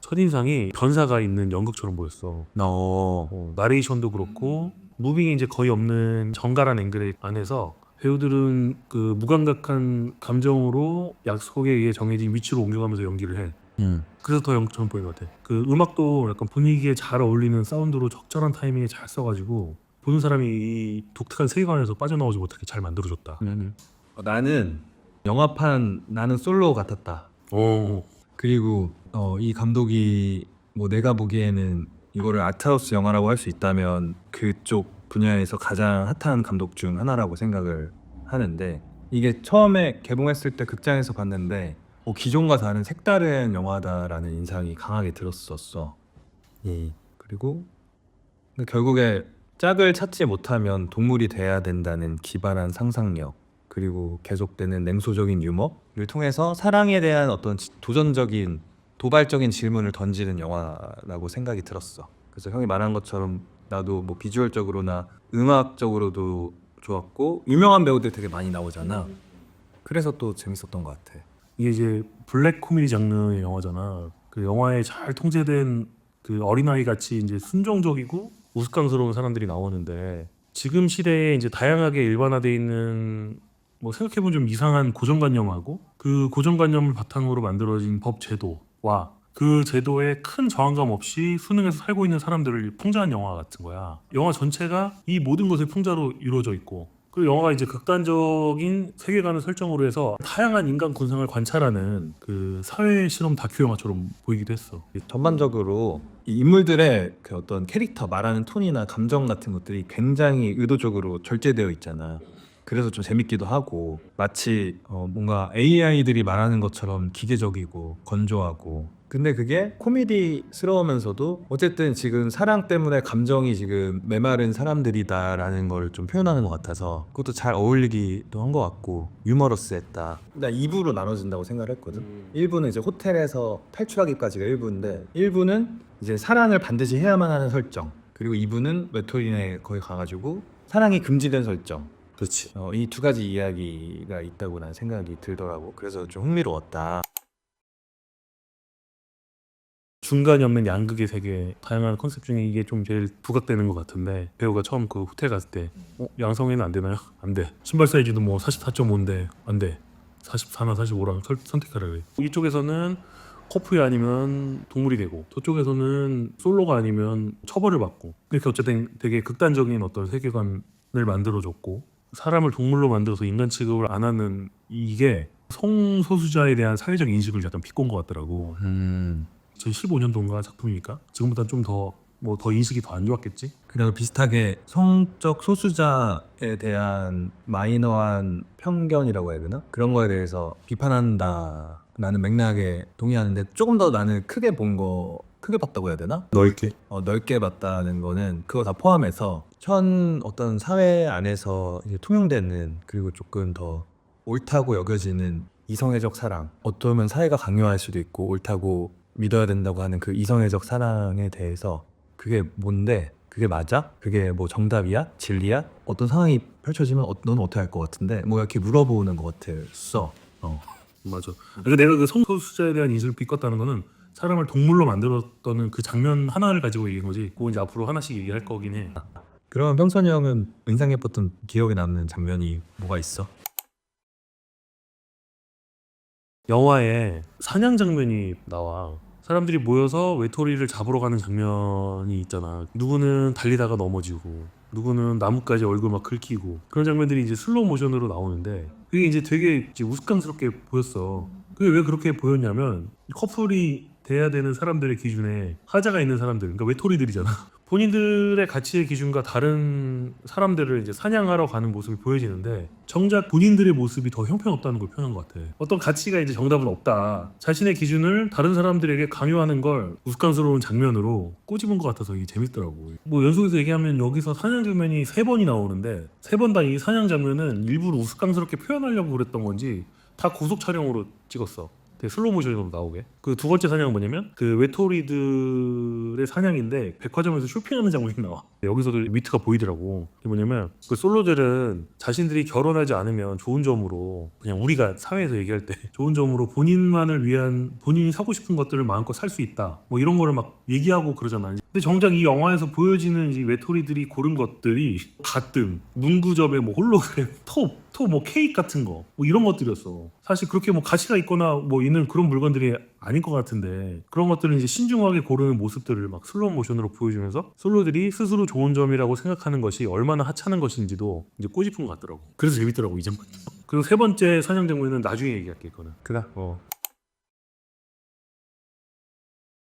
첫인상이 변사가 있는 연극처럼 보였어. 나레이션도 그렇고 무빙이 이제 거의 없는 정갈한 앵글 안에서 배우들은 그 무감각한 감정으로 약속에 의해 정해진 위치로 옮겨가면서 연기를 해. 그래서 더 영처럼 보이는 것 같아. 그 음악도 약간 분위기에 잘 어울리는 사운드로 적절한 타이밍에 잘 써가지고 보는 사람이 이 독특한 세계관에서 빠져나오지 못하게 잘 만들어줬다. 나는 영화판 나는 솔로 같았다. 오. 그리고 이 감독이 뭐 내가 보기에는 이거를 아트하우스 영화라고 할 수 있다면 그쪽 분야에서 가장 핫한 감독 중 하나라고 생각을 하는데, 이게 처음에 개봉했을 때 극장에서 봤는데 기존과 다른 색다른 영화다라는 인상이 강하게 들었었어. 그리고 근데 결국에 짝을 찾지 못하면 동물이 돼야 된다는 기발한 상상력, 그리고 계속되는 냉소적인 유머를 통해서 사랑에 대한 어떤 도전적인 도발적인 질문을 던지는 영화라고 생각이 들었어. 그래서 형이 말한 것처럼 나도 뭐 비주얼적으로나 음악적으로도 좋았고, 유명한 배우들 되게 많이 나오잖아. 그래서 또 재밌었던 것 같아. 이게 이제 블랙 코미디 장르의 영화잖아. 그 영화에 잘 통제된 그 어린아이 같이 이제 순종적이고 우스꽝스러운 사람들이 나오는데, 지금 시대에 이제 다양하게 일반화되어 있는 뭐 생각해보면 좀 이상한 고정관념하고 그 고정관념을 바탕으로 만들어진 법 제도와 그 제도에 큰 저항감 없이 순응해서 살고 있는 사람들을 풍자한 영화 같은 거야. 영화 전체가 이 모든 것의 풍자로 이루어져 있고, 그리고 영화가 이제 극단적인 세계관을 설정으로 해서 다양한 인간 군상을 관찰하는 그 사회 실험 다큐 영화처럼 보이기도 했어. 전반적으로 이 인물들의 그 어떤 캐릭터 말하는 톤이나 감정 같은 것들이 굉장히 의도적으로 절제되어 있잖아. 그래서 좀 재밌기도 하고, 마치 뭔가 AI들이 말하는 것처럼 기계적이고 건조하고, 근데 그게 코미디스러우면서도 어쨌든 지금 사랑 때문에 감정이 지금 메마른 사람들이다라는 걸 좀 표현하는 것 같아서 그것도 잘 어울리기도 한 것 같고, 유머러스했다. 나 2부로 나눠진다고 생각을 했거든. 1부는 이제 호텔에서 탈출하기까지가 1부인데, 1부는 이제 사랑을 반드시 해야만 하는 설정, 그리고 2부는 외톨이네 거기 가가지고 사랑이 금지된 설정. 그렇지. 이 두 가지 이야기가 있다고 난 생각이 들더라고. 그래서 좀 흥미로웠다. 중간이 없는 양극의 세계, 다양한 컨셉 중에 이게 좀 제일 부각되는 것 같은데, 배우가 처음 그 호텔 갔을 때 양성애는 안 되나요? 안 돼. 신발 사이즈도 뭐 44.5인데 안 돼. 44나 45랑 선택하라 그래. 이쪽에서는 커플이 아니면 동물이 되고, 저쪽에서는 솔로가 아니면 처벌을 받고, 이렇게 어쨌든 되게 극단적인 어떤 세계관을 만들어줬고, 사람을 동물로 만들어서 인간 취급을 안 하는 이게 성소수자에 대한 사회적 인식을 약간 비꼰 것 같더라고. 2015년도인가 작품이니까 지금보다 좀 더 뭐 더 인식이 더 안 좋았겠지? 그래도 비슷하게 성적 소수자에 대한 마이너한 편견이라고 해야 되나? 그런 거에 대해서 비판한다라는 맥락에 동의하는데, 조금 더 나는 크게 봤다고 해야 되나? 넓게. 넓게 봤다는 거는 그거 다 포함해서 현 어떤 사회 안에서 이제 통용되는, 그리고 조금 더 옳다고 여겨지는 이성애적 사랑, 어쩌면 사회가 강요할 수도 있고 옳다고 믿어야 된다고 하는 그 이성애적 사랑에 대해서, 그게 뭔데? 그게 맞아? 그게 뭐 정답이야? 진리야? 어떤 상황이 펼쳐지면 너는 어떻게 할 것 같은데? 뭐 이렇게 물어보는 것 같았어. 맞아. 그러니까 내가 그 성소수자에 대한 인식을 비꼈다는 거는 사람을 동물로 만들었다는 그 장면 하나를 가지고 얘기한 거지. 그거 이제 앞으로 하나씩 얘기할 거긴 해. 그러면 병선이 형은 인상 깊었던 기억에 남는 장면이 뭐가 있어? 영화에 사냥 장면이 나와. 사람들이 모여서 외톨이를 잡으러 가는 장면이 있잖아. 누구는 달리다가 넘어지고, 누구는 나뭇가지 얼굴 막 긁히고, 그런 장면들이 이제 슬로우 모션으로 나오는데, 그게 이제 되게 이제 우스꽝스럽게 보였어. 그게 왜 그렇게 보였냐면, 커플이 돼야 되는 사람들의 기준에 하자가 있는 사람들, 그러니까 외톨이들이잖아. 본인들의 가치의 기준과 다른 사람들을 이제 사냥하러 가는 모습이 보여지는데, 정작 본인들의 모습이 더 형편없다는 걸 표현한 것 같아. 어떤 가치가 이제 정답은 없다, 자신의 기준을 다른 사람들에게 강요하는 걸 우스꽝스러운 장면으로 꼬집은 것 같아서 이게 재밌더라고. 뭐 연속해서 얘기하면 여기서 사냥 장면이 3번이 나오는데, 3번 다 이 사냥 장면은 일부러 우스꽝스럽게 표현하려고 그랬던 건지 다 고속 촬영으로 찍었어. 되게 슬로우 모션으로 나오게. 그 두 번째 사냥은 뭐냐면, 그 외톨이들의 솔로들의 사냥인데 백화점에서 쇼핑하는 장면이 나와. 여기서도 위트가 보이더라고. 그게 뭐냐면 그 솔로들은 자신들이 결혼하지 않으면 좋은 점으로, 그냥 우리가 사회에서 얘기할 때 좋은 점으로 본인만을 위한 본인이 사고 싶은 것들을 마음껏 살 수 있다, 뭐 이런 거를 막 얘기하고 그러잖아. 근데 정작 이 영화에서 보여지는 이 외톨이들이 고른 것들이 가뜸, 문구점에 뭐 홀로그램, 톱 뭐 케이크 같은 거, 뭐 이런 것들이었어. 사실 그렇게 뭐 가치가 있거나 뭐 있는 그런 물건들이 아닐 것 같은데, 그런 것들은 이제 신중하게 고르는 모습들을 막 슬로우 모션으로 보여주면서 솔로들이 스스로 좋은 점이라고 생각하는 것이 얼마나 하찮은 것인지도 이제 꼬집은 것 같더라고. 그래서 재밌더라고 이 장면. 그리고 세 번째 사냥 장면은 나중에 얘기할게. 이거는 그래.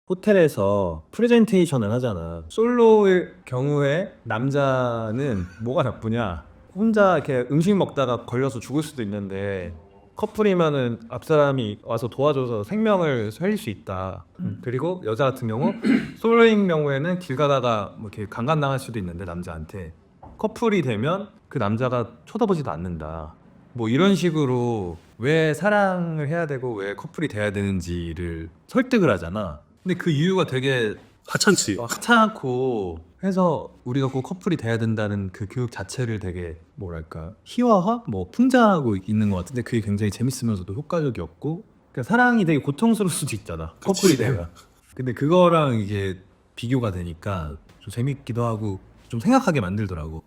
호텔에서 프레젠테이션을 하잖아. 솔로의 경우에 남자는 뭐가 나쁘냐? 혼자 이렇게 음식 먹다가 걸려서 죽을 수도 있는데 커플이면은 앞사람이 와서 도와줘서 생명을 살릴 수 있다. 그리고 여자 같은 경우 솔로인 경우에는 길 가다가 뭐 이렇게 강간당할 수도 있는데 남자한테, 커플이 되면 그 남자가 쳐다보지도 않는다. 뭐 이런 식으로 왜 사랑을 해야 되고 왜 커플이 돼야 되는지를 설득을 하잖아. 근데 그 이유가 되게 하찮지. 하찮고 해서 우리가 꼭 커플이 돼야 된다는 그 교육 자체를 되게 뭐랄까 희화화? 뭐 풍자하고 있는 것 같은데 그게 굉장히 재밌으면서도 효과적이었고, 그러니까 사랑이 되게 고통스러울 수도 있잖아, 커플이 되면. 근데 그거랑 이게 비교가 되니까 좀 재밌기도 하고 좀 생각하게 만들더라고.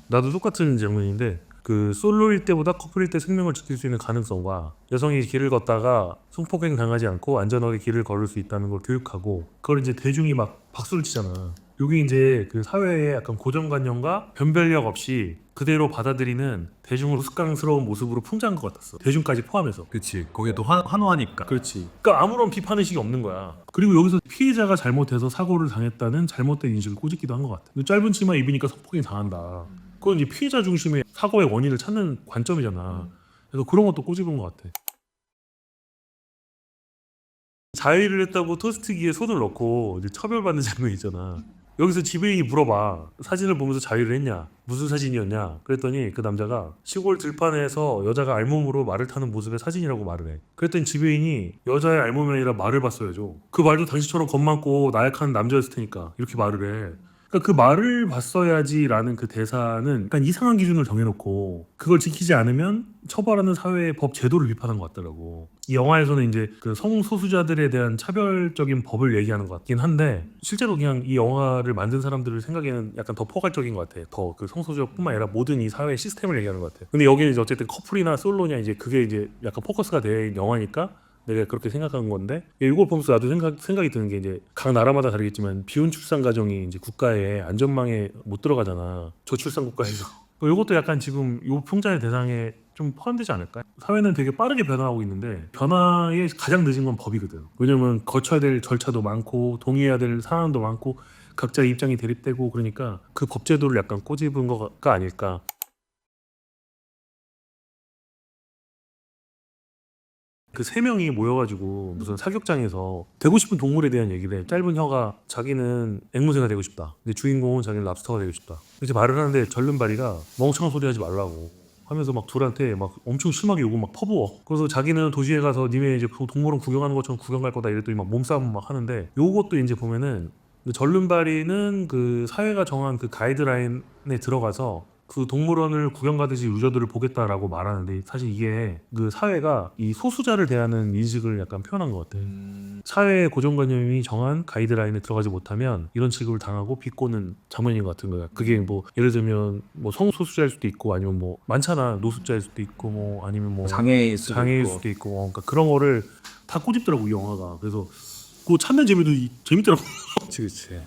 나도 똑같은 장면인데, 그 솔로일 때보다 커플일 때 생명을 지킬 수 있는 가능성과 여성이 길을 걷다가 성폭행 당하지 않고 안전하게 길을 걸을 수 있다는 걸 교육하고, 그걸 이제 대중이 막 박수를 치잖아. 여기 이제 그 사회의 약간 고정관념과 변별력 없이 그대로 받아들이는 대중으로 습관스러운 모습으로 풍자한 것 같았어. 대중까지 포함해서. 그치, 거기에 또 환호하니까. 그렇지. 그러니까 아무런 비판의식이 없는 거야. 그리고 여기서 피해자가 잘못해서 사고를 당했다는 잘못된 인식을 꼬집기도 한 것 같아. 짧은 치마 입으니까 성폭행 당한다. 그건 이제 피해자 중심의 사고의 원인을 찾는 관점이잖아. 그래서 그런 것도 꼬집은 것 같아. 자위를 했다고 토스트기에 손을 넣고 이제 처벌받는 장면이 있잖아. 여기서 지배인이 물어봐. 사진을 보면서 자위를 했냐? 무슨 사진이었냐? 그랬더니 그 남자가 시골 들판에서 여자가 알몸으로 말을 타는 모습의 사진이라고 말을 해. 그랬더니 지배인이 여자의 알몸이 아니라 말을 봤어야죠. 그 말도 당신처럼 겁 많고 나약한 남자였을 테니까 이렇게 말을 해. 그러니까 그 말을 봤어야지라는 그 대사는 약간 이상한 기준을 정해놓고 그걸 지키지 않으면 처벌하는 사회의 법 제도를 비판한 것 같더라고. 이 영화에서는 이제 그 성소수자들에 대한 차별적인 법을 얘기하는 것 같긴 한데, 실제로 그냥 이 영화를 만든 사람들을 생각에는 약간 더 포괄적인 것 같아. 더 그 성소수자뿐만 아니라 모든 이 사회 시스템을 얘기하는 것 같아. 근데 여기는 이제 어쨌든 커플이나 솔로냐 이제 그게 이제 약간 포커스가 된 영화니까 내가 그렇게 생각한 건데, 이걸 보면서 나도 생각이 드는 게, 이제 각 나라마다 다르겠지만 비혼 출산 가정이 이제 국가의 안전망에 못 들어가잖아. 저출산 국가에서. 이것도 약간 지금 이 풍자의 대상에 좀 포함되지 않을까? 사회는 되게 빠르게 변화하고 있는데 변화에 가장 늦은 건 법이거든. 왜냐면 거쳐야 될 절차도 많고 동의해야 될 사안도 많고 각자의 입장이 대립되고, 그러니까 그 법 제도를 약간 꼬집은 거가 아닐까. 그 세 명이 모여가지고 무슨 사격장에서 되고 싶은 동물에 대한 얘기를 해. 짧은 혀가 자기는 앵무새가 되고 싶다. 근데 주인공은 자기는 랍스터가 되고 싶다. 이제 말을 하는데 절름발이가 멍청한 소리 하지 말라고 하면서 막 둘한테 막 엄청 심하게 욕을 막 퍼부어. 그래서 자기는 도시에 가서 니네 이제 동물원 구경하는 것처럼 구경 갈 거다 이랬더니 막 몸싸움 막 하는데, 요것도 이제 보면은 절름발이는 그 사회가 정한 그 가이드라인에 들어가서 그 동물원을 구경 가듯이 유저들을 보겠다라고 말하는데, 사실 이게 그 사회가 이 소수자를 대하는 인식을 약간 표현한 것 같아. 사회의 고정관념이 정한 가이드라인에 들어가지 못하면 이런 취급을 당하고 비꼬는 장면인 것 같은 거야. 그게 뭐 예를 들면 뭐 성소수자일 수도 있고, 아니면 뭐 많잖아, 노숙자일 수도 있고, 뭐 아니면 뭐 장애일 수도 있고, 그러니까 그런 거를 다 꼬집더라고 이 영화가. 그래서 그거 찾는 재미도 재밌더라고. 그치.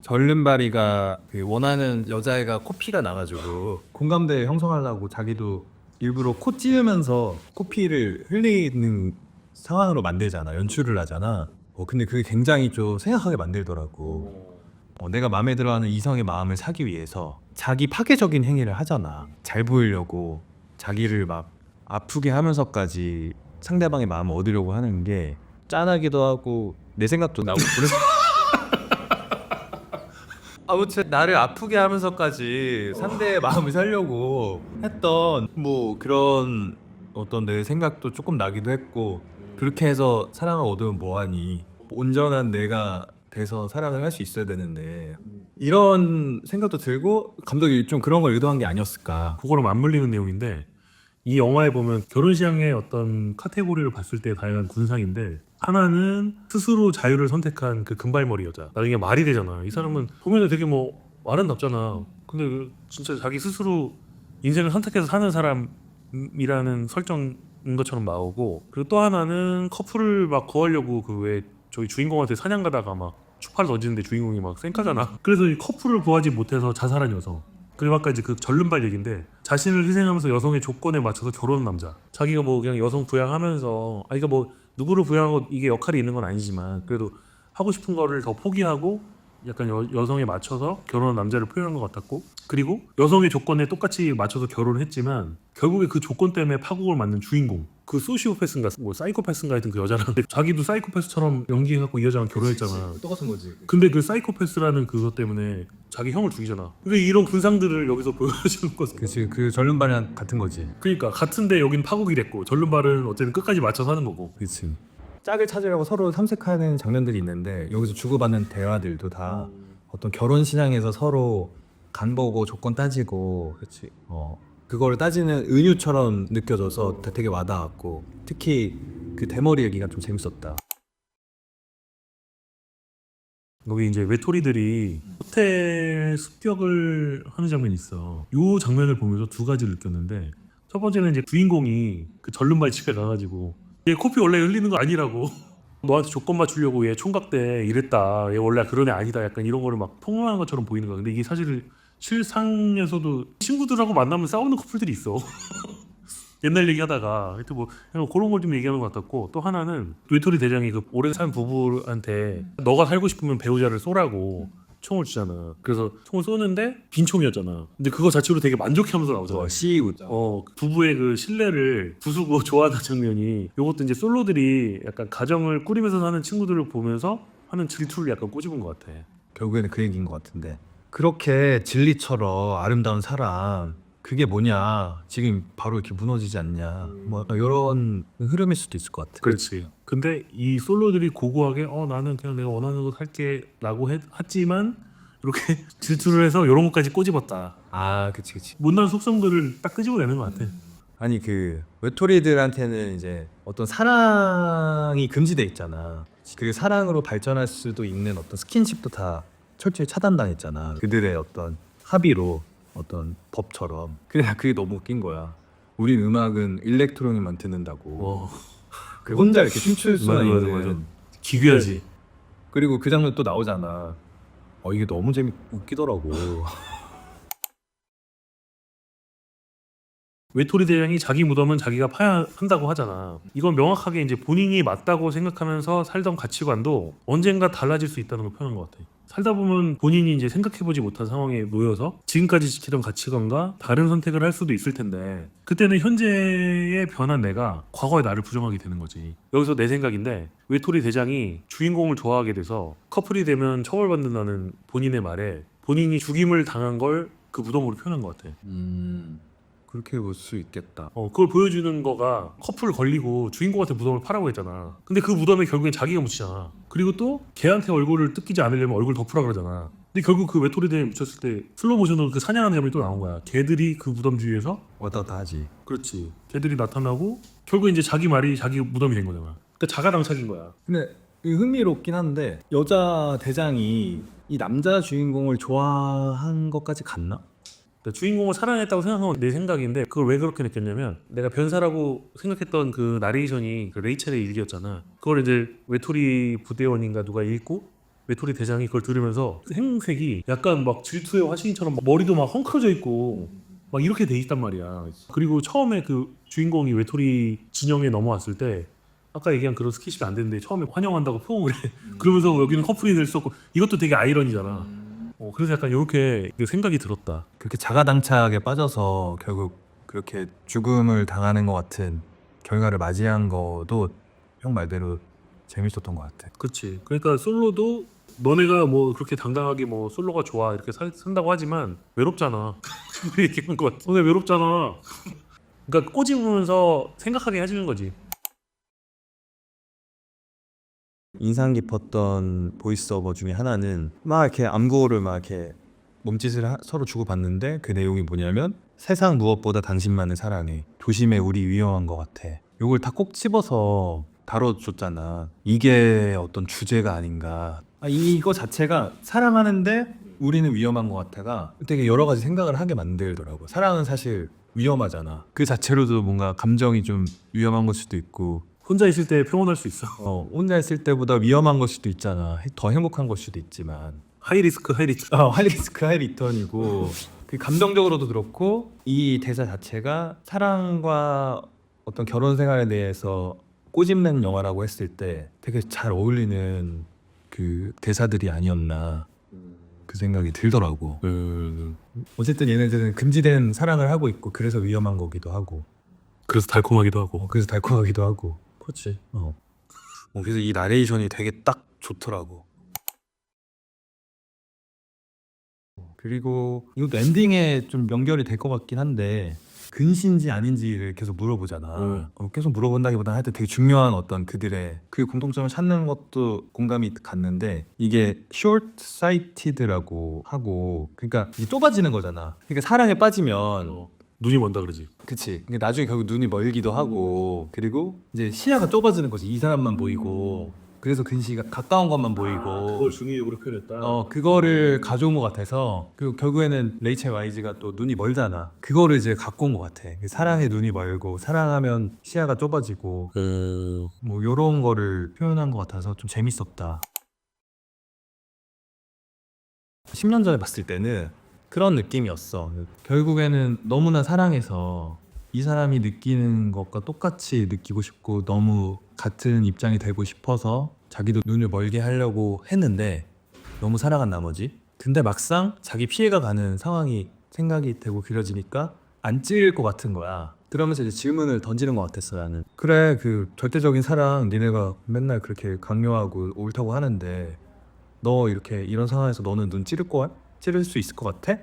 절름발이가 그 원하는 여자애가 코피가 나가지고 공감대 형성하려고 자기도 일부러 코 찌르면서 코피를 흘리는 상황으로 만들잖아, 연출을 하잖아. 근데 그게 굉장히 좀 생각하게 만들더라고. 내가 마음에 들어하는 이성의 마음을 사기 위해서 자기 파괴적인 행위를 하잖아. 잘 보이려고 자기를 막 아프게 하면서까지 상대방의 마음을 얻으려고 하는 게 짠하기도 하고 내 생각도 나고 그래서 아무튼 나를 아프게 하면서까지 상대의 마음을 살려고 했던 뭐 그런 어떤 내 생각도 조금 나기도 했고, 그렇게 해서 사랑을 얻으면 뭐하니? 온전한 내가 돼서 사랑을 할 수 있어야 되는데 이런 생각도 들고 감독이 좀 그런 걸 의도한 게 아니었을까. 그거랑 맞물리는 내용인데 이 영화에 보면 결혼 시장의 어떤 카테고리를 봤을 때 다양한 군상인데 하나는 스스로 자유를 선택한 그 금발머리 여자. 나중에 말이 되잖아. 이 사람은 보면 되게 뭐 아름답잖아. 근데 진짜 자기 스스로 인생을 선택해서 사는 사람이라는 설정인 것처럼 나오고 그리고 또 하나는 커플을 막 구하려고 그 왜 저희 주인공한테 사냥 가다가 막 추파를 던지는데 주인공이 막 쌩까잖아. 그래서 이 커플을 구하지 못해서 자살한 여성. 그리고 아까 이제 그 절름발 얘기인데 자신을 희생하면서 여성의 조건에 맞춰서 결혼한 남자. 자기가 뭐 그냥 여성 부양하면서 그러니까 뭐 누구를 부양하고 이게 역할이 있는 건 아니지만 그래도 하고 싶은 거를 더 포기하고 약간 여성에 맞춰서 결혼한 남자를 표현한 것 같았고 그리고 여성의 조건에 똑같이 맞춰서 결혼을 했지만 결국에 그 조건 때문에 파국을 맞는 주인공 그 소시오패스인가 뭐 사이코패스인가 하여튼 그 여자랑 자기도 사이코패스처럼 연기해갖고 이 여자랑 결혼했잖아. 똑같은 거지. 근데 그 사이코패스라는 그것 때문에 자기 형을 죽이잖아. 근데 이런 군상들을 여기서 보여주는 거지. 그치, 그 절름발이랑 같은 거지. 그러니까 같은데 여긴 파국이 됐고 절름발은 어쨌든 끝까지 맞춰서 하는 거고. 그치. 짝을 찾으려고 서로 탐색하는 장면들이 있는데 여기서 주고받는 대화들도 다 어떤 결혼 시장에서 서로 간 보고 조건 따지고 그치. 그거를 따지는 은유처럼 느껴져서 되게 와닿았고 특히 그 대머리 얘기가 좀 재밌었다. 여기 이제 외톨이들이 호텔 습격을 하는 장면이 있어. 요 장면을 보면서 두 가지를 느꼈는데 첫 번째는 이제 주인공이 그 절름발 집에 가가지고 얘 코피 원래 흘리는 거 아니라고 너한테 조건 맞추려고 얘 총각 때 이랬다 얘 원래 그런 애 아니다 약간 이런 거를 막 폭로하는 것처럼 보이는 거야. 근데 이게 사실 실상에서도 친구들하고 만나면 싸우는 커플들이 있어. 옛날 얘기하다가 하여튼 뭐 그냥 그런 걸 좀 얘기하는 것 같았고 또 하나는 외톨이 대장이 그 오래 산 부부한테 너가 살고 싶으면 배우자를 쏘라고 총을 주잖아. 그래서 총을 쏘는데 빈 총이었잖아. 근데 그거 자체로 되게 만족해하면서 나오잖아. CEO죠. 부부의 그 신뢰를 부수고 좋아하는 장면이 요것도 이제 솔로들이 약간 가정을 꾸리면서 사는 친구들을 보면서 하는 질투를 약간 꼬집은 것 같아. 결국에는 그 얘기인 것 같은데 그렇게 진리처럼 아름다운 사람 그게 뭐냐 지금 바로 이렇게 무너지지 않냐 뭐 이런 흐름일 수도 있을 것 같아. 그렇지. 근데 이 솔로들이 고고하게 나는 그냥 내가 원하는 거 살게 라고 했지만 이렇게 질투를 해서 이런 것까지 꼬집었다. 아 그치. 못난 속성들을 딱 끄집어내는 것 같아. 아니 그 외톨이들한테는 이제 어떤 사랑이 금지돼 있잖아. 그 사랑으로 발전할 수도 있는 어떤 스킨십도 다 철저히 차단당했잖아. 그들의 어떤 합의로 어떤 법처럼. 그래 나 그게 너무 웃긴 거야. 우린 음악은 일렉트로닉만 듣는다고. 그 혼자 이렇게 춤출 수가 있는. 기괴하지. 그리고 그 장면 또 나오잖아. 이게 너무 웃기더라고. 외톨이 대장이 자기 무덤은 자기가 파야 한다고 하잖아. 이건 명확하게 이제 본인이 맞다고 생각하면서 살던 가치관도 언젠가 달라질 수 있다는 걸 표현한 것 같아. 살다 보면 본인이 이제 생각해보지 못한 상황에 놓여서 지금까지 지키던 가치관과 다른 선택을 할 수도 있을 텐데 그때는 현재의 변한 내가 과거의 나를 부정하게 되는 거지. 여기서 내 생각인데 외톨이 대장이 주인공을 좋아하게 돼서 커플이 되면 처벌받는다는 본인의 말에 본인이 죽임을 당한 걸 그 무덤으로 표현한 것 같아. 그렇게 볼 수 있겠다. 그걸 보여주는 거가 커플 걸리고 주인공한테 무덤을 파라고 했잖아. 근데 그 무덤에 결국엔 자기가 묻히잖아. 그리고 또 걔한테 얼굴을 뜯기지 않으려면 얼굴 덮으라 그러잖아. 근데 결국 그 외톨이들에 묻혔을 때 슬로우 모션으로 그 사냥하는 장면이 또 나온 거야. 걔들이 그 무덤 주위에서 왔다 갔다 하지. 그렇지. 걔들이 나타나고 결국 이제 자기 말이 자기 무덤이 된 거잖아. 그러니까 자가당착인 거야. 근데 흥미롭긴 한데 여자 대장이 이 남자 주인공을 좋아한 것까지 갔나? 그러니까 주인공을 사랑했다고 생각한 건 내 생각인데 그걸 왜 그렇게 느꼈냐면 내가 변사라고 생각했던 그 나레이션이 그 레이첼의 일기였잖아. 그걸 이제 외톨이 부대원인가 누가 읽고 외톨이 대장이 그걸 들으면서 행색이 약간 막 질투의 화신처럼 막 머리도 막 헝클어져 있고 막 이렇게 돼 있단 말이야. 그리고 처음에 그 주인공이 외톨이 진영에 넘어왔을 때 아까 얘기한 그런 스킨십이 안 되는데 처음에 환영한다고 포옹을 해. 그러면서 여기는 커플이 될 수 없고 이것도 되게 아이러니잖아. 그래서 약간 이렇게 생각이 들었다. 그렇게 자가당착에 빠져서 결국 그렇게 죽음을 당하는 것 같은 결과를 맞이한 거도 형 말대로 재밌었던 것 같아. 그렇지. 그러니까 솔로도 너네가 뭐 그렇게 당당하게 뭐 솔로가 좋아 이렇게 산다고 하지만 외롭잖아. 그 얘기한 것 같아. 너네 외롭잖아. 그러니까 꼬집으면서 생각하게 해주는 거지. 인상 깊었던 보이스오버 중에 하나는 막 이렇게 암구호를 막 이렇게 몸짓을 서로 주고받는데 그 내용이 뭐냐면 세상 무엇보다 당신만을 사랑해. 조심해 우리 위험한 것 같아. 요걸 다 꼭 집어서 다뤄줬잖아. 이게 어떤 주제가 아닌가. 이거 자체가 사랑하는데 우리는 위험한 것 같아가 되게 여러 가지 생각을 하게 만들더라고. 사랑은 사실 위험하잖아. 그 자체로도 뭔가 감정이 좀 위험한 걸 수도 있고 혼자 있을 때 평온할 수 있어. 혼자 있을 때보다 위험한 걸 수도 있잖아. 더 행복한 걸 수도 있지만 하이 리스크 하이 리턴. 하이 리스크 하이 리턴이고 그 감정적으로도 그렇고 이 대사 자체가 사랑과 어떤 결혼 생활에 대해서 꼬집는 영화라고 했을 때 되게 잘 어울리는 그 대사들이 아니었나 그 생각이 들더라고. 어쨌든 얘네들은 금지된 사랑을 하고 있고 그래서 위험한 거기도 하고 그래서 달콤하기도 하고. 그래서 달콤하기도 하고 그렇지. 그래서 이 나레이션이 되게 딱 좋더라고. 그리고 이것도 엔딩에 좀 연결이 될 것 같긴 한데 근시인지 아닌지를 계속 물어보잖아. 계속 물어본다기보다는 하여튼 되게 중요한 어떤 그들의 그 공통점을 찾는 것도 공감이 갔는데 이게 short-sighted라고 하고 그러니까 이게 좁아지는 거잖아. 그러니까 사랑에 빠지면 눈이 먼다 그러지. 그치. 근데 나중에 결국 눈이 멀기도 하고 그리고 이제 시야가 좁아지는 거지. 이 사람만 보이고 그래서 근시가 가까운 것만 보이고 중의적으로 표현했다. 그거를 가져온 것 같아서 그리고 결국에는 레이첼 와이즈가 또 눈이 멀잖아. 그거를 이제 갖고 온 것 같아. 사랑에 눈이 멀고 사랑하면 시야가 좁아지고 뭐 요런 거를 표현한 것 같아서 좀 재밌었다. 10년 전에 봤을 때는 그런 느낌이었어. 결국에는 너무나 사랑해서 이 사람이 느끼는 것과 똑같이 느끼고 싶고 너무 같은 입장이 되고 싶어서 자기도 눈을 멀게 하려고 했는데 너무 사랑한 나머지 근데 막상 자기 피해가 가는 상황이 생각이 되고 그려지니까 안 찔릴 것 같은 거야. 그러면서 이제 질문을 던지는 것 같았어. 나는 그래 그 절대적인 사랑 니네가 맨날 그렇게 강요하고 옳다고 하는데 너 이렇게 이런 상황에서 너는 눈 찌를 거야? 찌를 수 있을 것 같아?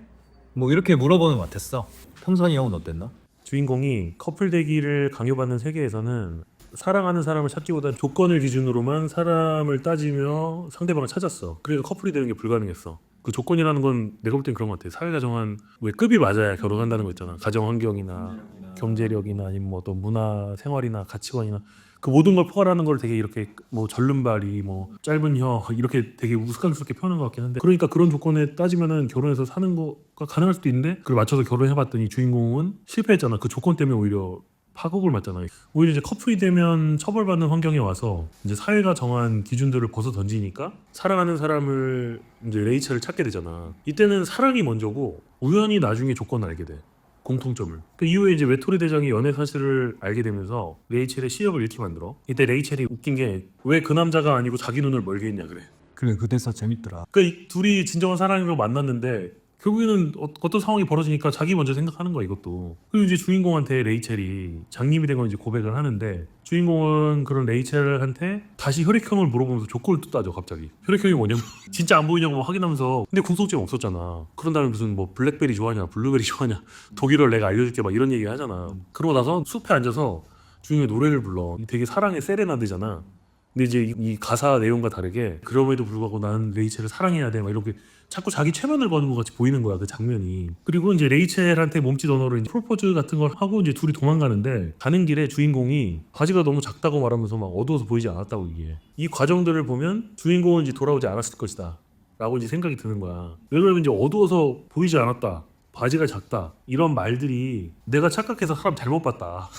뭐 이렇게 물어보는 것 같았어. 삼선이 형은 어땠나? 주인공이 커플 되기를 강요받는 세계에서는 사랑하는 사람을 찾기보다는 조건을 기준으로만 사람을 따지며 상대방을 찾았어. 그래서 커플이 되는 게 불가능했어. 그 조건이라는 건 내가 볼 땐 그런 것 같아. 사회가 정한 왜 급이 맞아야 결혼한다는 거 있잖아. 가정 환경이나 경제력이나 아니면 뭐 어떤 문화 생활이나 가치관이나 그 모든 걸 포괄하는 걸 되게 이렇게 뭐 절름발이 뭐 짧은 혀 이렇게 되게 우스꽝스럽게 표현한 것 같긴 한데 그러니까 그런 조건에 따지면은 결혼해서 사는 거가 가능할 수도 있는데 그걸 맞춰서 결혼해봤더니 주인공은 실패했잖아. 그 조건 때문에 오히려 파국을 맞잖아. 오히려 이제 커플이 되면 처벌받는 환경에 와서 이제 사회가 정한 기준들을 벗어 던지니까 사랑하는 사람을 이제 레이첼을 찾게 되잖아. 이때는 사랑이 먼저고 우연히 나중에 조건을 알게 돼. 공통점을. 그 이후에 이제 외톨이 대장이 연애 사실을 알게 되면서 레이첼의 시력을 잃게 만들어. 이때 레이첼이 웃긴 게 왜 그 남자가 아니고 자기 눈을 멀게 했냐 그래. 그래 그 대사 재밌더라. 그 둘이 진정한 사랑으로 만났는데 결국에는 어떤 상황이 벌어지니까 자기 먼저 생각하는 거야 이것도. 그리고 이제 주인공한테 레이첼이 장님이 된 건 이제 고백을 하는데 주인공은 그런 레이첼한테 다시 혈액형을 물어보면서 조건을 또 따져 갑자기. 혈액형이 뭐냐고 진짜 안 보이냐고 확인하면서 근데 궁금증 없었잖아. 그런 다음에 무슨 뭐 블랙베리 좋아하냐 블루베리 좋아하냐 독일어를 내가 알려줄게 막 이런 얘기 하잖아. 그러고 나서 숲에 앉아서 주인공이 노래를 불러. 되게 사랑의 세레나데잖아. 근데 이제 이 가사 내용과 다르게 그럼에도 불구하고 나는 레이첼을 사랑해야 돼 막 이렇게 자꾸 자기 최면을 거는 것 같이 보이는 거야 그 장면이. 그리고 이제 레이첼한테 몸짓 언어로 이제 프로포즈 같은 걸 하고 이제 둘이 도망가는데 가는 길에 주인공이 바지가 너무 작다고 말하면서 막 어두워서 보이지 않았다고 이게. 이 과정들을 보면 주인공은 이제 돌아오지 않았을 것이다 라고 이제 생각이 드는 거야. 왜 그러면 이제 어두워서 보이지 않았다 바지가 작다 이런 말들이 내가 착각해서 사람 잘못 봤다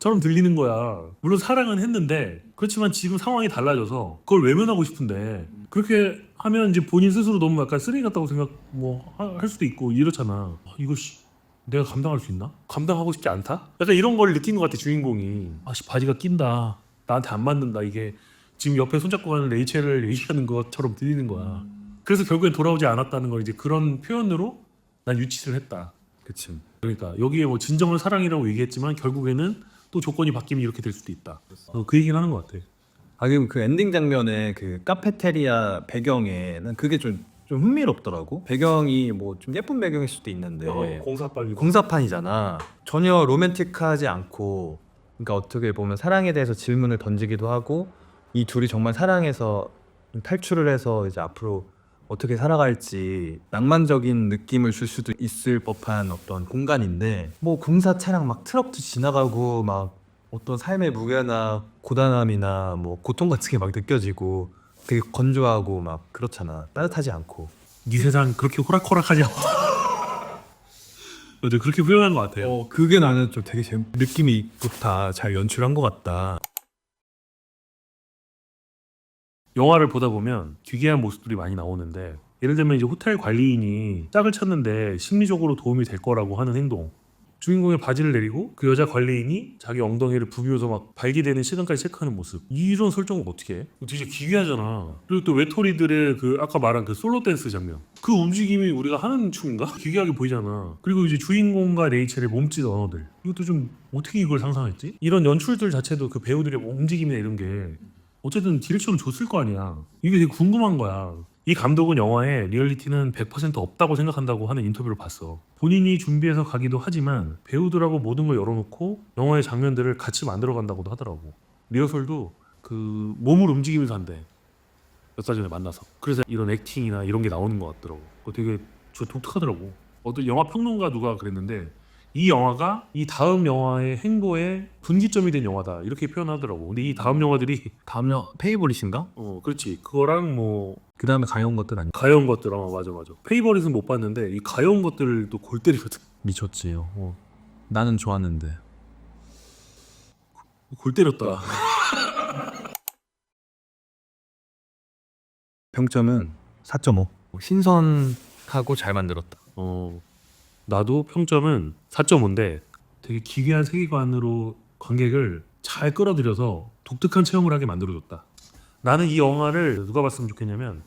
처럼 들리는 거야. 물론 사랑은 했는데 그렇지만 지금 상황이 달라져서 그걸 외면하고 싶은데 그렇게 하면 이제 본인 스스로 너무 약간 쓰레기 같다고 생각 뭐 할 수도 있고 이렇잖아. 이거 내가 감당할 수 있나? 감당하고 싶지 않다? 약간 이런 걸 느낀 것 같아 주인공이. 바지가 낀다 나한테 안 맞는다 이게 지금 옆에 손잡고 가는 레이첼을 얘기하는 것처럼 들리는 거야. 그래서 결국엔 돌아오지 않았다는 걸 이제 그런 표현으로 난 유치를 했다. 그치. 그러니까 여기에 뭐 진정한 사랑이라고 얘기했지만 결국에는 또 조건이 바뀌면 이렇게 될 수도 있다. 그 얘기는 하는 것 같아. 그럼 그 엔딩 장면에 그 카페테리아 배경에 난 그게 좀 흥미롭더라고. 배경이 뭐 좀 예쁜 배경일 수도 있는데 공사판이잖아. 전혀 로맨틱하지 않고 그러니까 어떻게 보면 사랑에 대해서 질문을 던지기도 하고 이 둘이 정말 사랑해서 탈출을 해서 이제 앞으로 어떻게 살아갈지 낭만적인 느낌을 줄 수도 있을 법한 어떤 공간인데 뭐 공사 차량 막 트럭도 지나가고 막 어떤 삶의 무게나 고단함이나 뭐 고통 같은 게 막 느껴지고 되게 건조하고 막 그렇잖아. 따뜻하지 않고. 네 세상 그렇게 호락호락하지 않아. 맞아, 그렇게 표현한 것 같아요. 그게 나는 좀 되게 느낌이 좋다. 잘 연출한 것 같다. 영화를 보다 보면 기괴한 모습들이 많이 나오는데, 예를 들면 이제 호텔 관리인이 짝을 찾는데 심리적으로 도움이 될 거라고 하는 행동, 주인공의 바지를 내리고 그 여자 관리인이 자기 엉덩이를 부비워서 막 발기되는 시간까지 체크하는 모습, 이런 설정을 어떻게 해? 되게 기괴하잖아. 그리고 또 외톨이들의 그 아까 말한 그 솔로 댄스 장면, 그 움직임이 우리가 하는 춤인가? 기괴하게 보이잖아. 그리고 이제 주인공과 레이첼의 몸짓 언어들, 이것도 좀 어떻게 이걸 상상했지? 이런 연출들 자체도 그 배우들의 움직임이나 이런 게 어쨌든 디렉션을 줬을 거 아니야. 이게 되게 궁금한 거야. 이 감독은 영화에 리얼리티는 100% 없다고 생각한다고 하는 인터뷰를 봤어. 본인이 준비해서 가기도 하지만 배우들하고 모든 걸 열어놓고 영화의 장면들을 같이 만들어 간다고도 하더라고. 리허설도 그 몸을 움직이면서 한대. 몇 달 전에 만나서. 그래서 이런 액팅이나 이런 게 나오는 것 같더라고. 그거 되게 독특하더라고. 어떤 영화 평론가 누가 그랬는데, 이 영화가 이 다음 영화의 행보의 분기점이 된 영화다, 이렇게 표현하더라고. 근데 이 다음 영화들이 다음 영 페이보릿인가? 그렇지, 그거랑 뭐 그 다음에 가여운 것들 아니 가여운 것들, 맞아. 페이버릿은 못 봤는데 이 가여운 것들도 골 때리거든. 미쳤지. 나는 좋았는데. 골 때렸다. 평점은 4.5. 신선하고 잘 만들었다. 나도 평점은 4.5인데 되게 기괴한 세계관으로 관객을 잘 끌어들여서 독특한 체험을 하게 만들어줬다. 나는 이 영화를 누가 봤으면 좋겠냐면,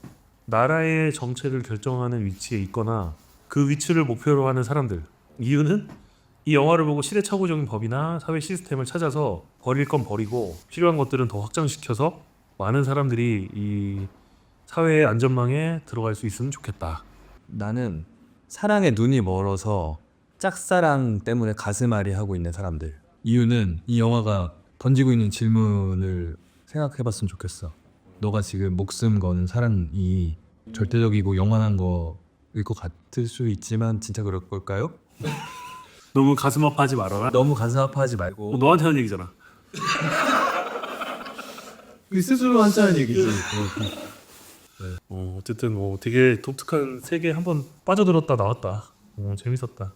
나라의 정체를 결정하는 위치에 있거나 그 위치를 목표로 하는 사람들. 이유는 이 영화를 보고 시대착오적인 법이나 사회 시스템을 찾아서 버릴 건 버리고 필요한 것들은 더 확장시켜서 많은 사람들이 이 사회의 안전망에 들어갈 수 있으면 좋겠다. 나는 사랑에 눈이 멀어서 짝사랑 때문에 가슴앓이 하고 있는 사람들. 이유는 이 영화가 던지고 있는 질문을 생각해봤으면 좋겠어. 너가 지금 목숨 거는 사랑이 절대적이고 영원한 거일 것 같을 수 있지만 진짜 그럴 걸까요? 너무 가슴 아파하지 말아라. 너무 가슴 아파하지 말고 너한테 하는 얘기잖아. 스스로 한다는 얘기지. 어쨌든 뭐 되게 독특한 세계에 한번 빠져들었다 나왔다. 재밌었다.